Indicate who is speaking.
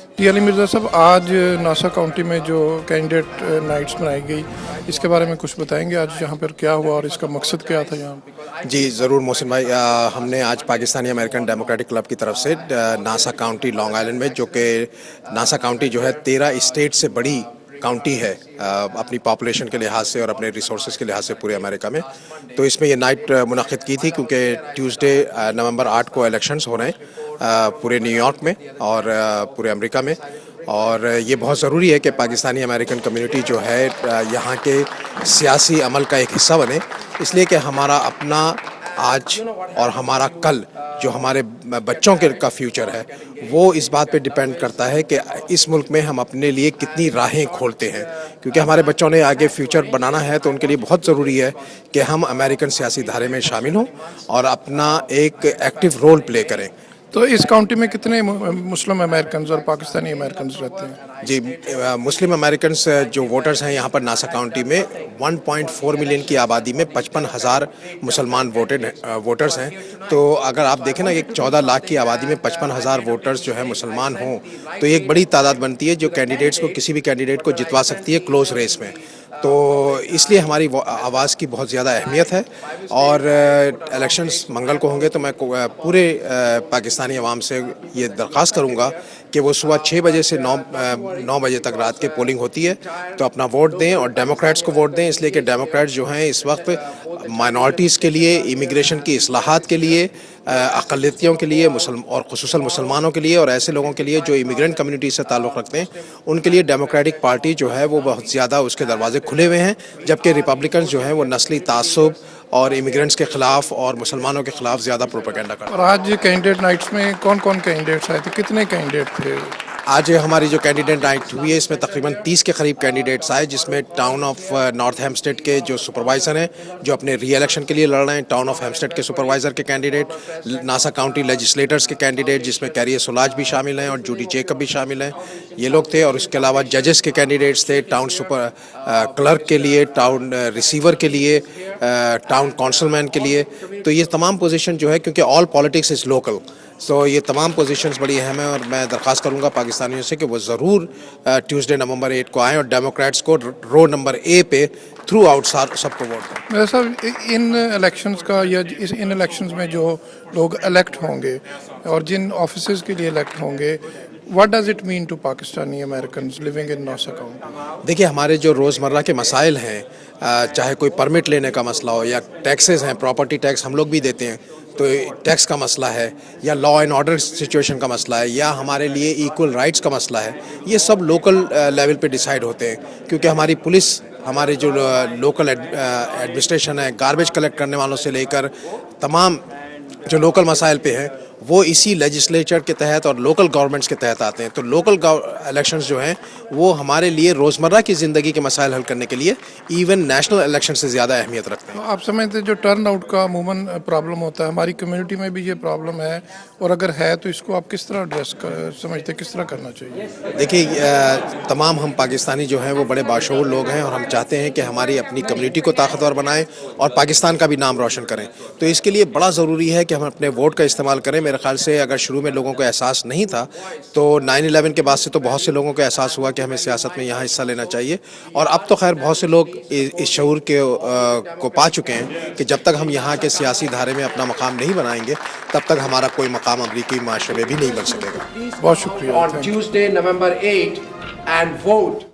Speaker 1: जी अली मिर्ज़ा साहब, आज NASA county में जो कैंडिडेट नाइट्स बनाई गई, इसके बारे में कुछ बताएंगे आज यहाँ पर क्या हुआ और इसका मकसद क्या था यहाँ पे?
Speaker 2: जी ज़रूर मोहसिन भाई, हमने आज पाकिस्तानी अमेरिकन डेमोक्रेटिक क्लब की तरफ से नासा काउंटी लॉन्ग आइलैंड में, जो कि नासा काउंटी जो है 13 स्टेट से बड़ी काउंटी है अपनी पॉपुलेशन के लिहाज से और अपने रिसोर्सेज के लिहाज से पूरे अमेरिका में, तो इसमें ये नाइट मुनक़्क़िद की थी क्योंकि ट्यूसडे नवंबर 8 को इलेक्शंस हो रहे हैं पूरे न्यूयॉर्क में और पूरे अमेरिका में। और ये बहुत ज़रूरी है कि पाकिस्तानी अमेरिकन कम्युनिटी जो है यहाँ के सियासी अमल का एक हिस्सा बने, इसलिए कि हमारा अपना आज और हमारा कल जो हमारे बच्चों के का फ्यूचर है वो इस बात पे डिपेंड करता है कि इस मुल्क में हम अपने लिए कितनी राहें खोलते हैं, क्योंकि हमारे बच्चों ने आगे फ्यूचर बनाना है, तो उनके लिए बहुत ज़रूरी है कि हम अमेरिकन सियासी धारे में शामिल हों और अपना एक एक्टिव रोल प्ले करें।
Speaker 1: तो इस काउंटी में कितने मुस्लिम अमेरिकन और पाकिस्तानी अमेरिकन रहते हैं?
Speaker 2: जी, मुस्लिम अमेरिकन जो वोटर्स हैं यहाँ पर नासा काउंटी में 1.4 मिलियन की आबादी में 55,000 मुसलमान वोटर्स हैं। तो अगर आप देखें ना, एक 14 लाख की आबादी में 55,000 वोटर्स जो है मुसलमान हों, तो ये एक बड़ी तादाद बनती है जो कैंडिडेट्स को, किसी भी कैंडिडेट को जितवा सकती है क्लोज रेस में। तो इसलिए हमारी आवाज़ की बहुत ज़्यादा अहमियत है। और इलेक्शंस मंगल को होंगे, तो मैं पूरे पाकिस्तानी अवाम से ये दरख्वास्त करूँगा कि वो सुबह 6 बजे से 9 बजे तक रात के पोलिंग होती है, तो अपना वोट दें और डेमोक्रेट्स को वोट दें, इसलिए कि डेमोक्रेट्स जो हैं इस वक्त माइनॉरिटीज़ के लिए, इमिग्रेशन की इस्लाहात के लिए, अक़लियतियों के लिए, और ख़ुसूसन मुसलमानों के लिए और ऐसे लोगों के लिए जो इमिग्रेंट कम्युनिटी से ताल्लुक़ रखते हैं, उनके लिए डेमोक्रेटिक पार्टी जो है वो बहुत ज़्यादा उसके दरवाजे खुले हुए हैं, जबकि रिपब्लिकन जो हैं वो नस्ली तासुब और इमिग्रेंट्स के ख़िलाफ़ और मुसलमानों के ख़िलाफ़ ज़्यादा प्रोपेगेंडा करते हैं।
Speaker 1: और आज कैंडिडेट नाइट्स में कौन कौन कैंडिडेट्स आए थे, कितने कैंडिडेट थे?
Speaker 2: आज हमारी जो कैंडिडेट नाइट हुई है इसमें तकरीबन 30 के करीब कैंडिडेट्स आए, जिसमें टाउन ऑफ नॉर्थ हेम्पस्टेड के जो सुपरवाइज़र हैं जो अपने री इलेक्शन के लिए लड़ रहे हैं, टाउन ऑफ हेम्पस्टेड के सुपरवाइज़र के कैंडिडेट, नासा काउंटी लेजिस्लेटर्स के कैंडिडेट जिसमें कैरियर सोलाज भी शामिल हैं और जूडी जेकब भी शामिल हैं, ये लोग थे। और उसके अलावा जजेस के कैंडिडेट्स थे, टाउन सुपर क्लर्क के लिए, टाउन रिसीवर के लिए, टाउन काउंसिलमैन के लिए। तो ये तमाम पोजीशन जो है, क्योंकि ऑल पॉलिटिक्स इज़ लोकल, तो ये तमाम पोजीशंस बड़ी अहम हैं। और मैं दरख्वास्त करूंगा पाकिस्तानियों से कि वो ज़रूर ट्यूसडे नवंबर 8 को आएँ और डेमोक्रेट्स को रो नंबर ए पे थ्रू आउट सबको वोट दें।
Speaker 1: वैसा इन इलेक्शंस का या इन इलेक्शंस में जो लोग इलेक्ट होंगे और जिन ऑफिसेज के लिए इलेक्ट होंगे, what does it mean to Pakistani Americans living in Nassau county?
Speaker 2: देखिए, हमारे जो रोज़मर्रा के मसाइल हैं, चाहे कोई परमिट लेने का मसला हो या टैक्सेस हैं, प्रॉपर्टी टैक्स हम लोग भी देते हैं, तो टैक्स का मसला है, या लॉ एंड ऑर्डर सिचुएशन का मसला है, या हमारे लिए इक्वल राइट्स का मसला है, ये सब लोकल लेवल पे डिसाइड होते हैं। क्योंकि हमारी पुलिस, हमारे जो लोकल एडमिनिस्ट्रेशन है, गार्बेज कलेक्ट करने वालों से लेकर तमाम जो लोकल मसाइल पे हैं, वो इसी लेजिस्लेचर के तहत और लोकल गवर्नमेंट्स के तहत आते हैं। तो लोकल इलेक्शंस जो हैं वो हमारे लिए रोज़मर्रा की ज़िंदगी के मसाइल हल करने के लिए इवन नेशनल इलेक्शन से ज़्यादा अहमियत रखते हैं।
Speaker 1: तो आप समझते हैं जो टर्न आउट का अमूमन प्रॉब्लम होता है, हमारी कम्युनिटी में भी ये प्रॉब्लम है, और अगर है तो इसको आप किस तरह एड्रेस समझते हैं, किस तरह करना चाहिए?
Speaker 2: देखिए, तमाम हम पाकिस्तानी जो हैं वो बड़े बाशऊर लोग हैं और हम चाहते हैं कि हमारी अपनी कम्युनिटी को ताकतवर बनाएं और पाकिस्तान का भी नाम रोशन करें। तो इसके लिए बड़ा ज़रूरी है कि हम अपने वोट का इस्तेमाल करें। मेरे ख्याल से अगर शुरू में लोगों को एहसास नहीं था, तो 9/11 के बाद से तो बहुत से लोगों को एहसास हुआ कि हमें सियासत में यहाँ हिस्सा लेना चाहिए। और अब तो खैर बहुत से लोग इस शऊर को पा चुके हैं कि जब तक हम यहाँ के सियासी धारे में अपना मकाम नहीं बनाएंगे, तब तक हमारा कोई मकाम अमरीकी माशरे में भी नहीं बन सकेगा।
Speaker 1: बहुत शुक्रिया।
Speaker 3: On Tuesday, November 8, and vote.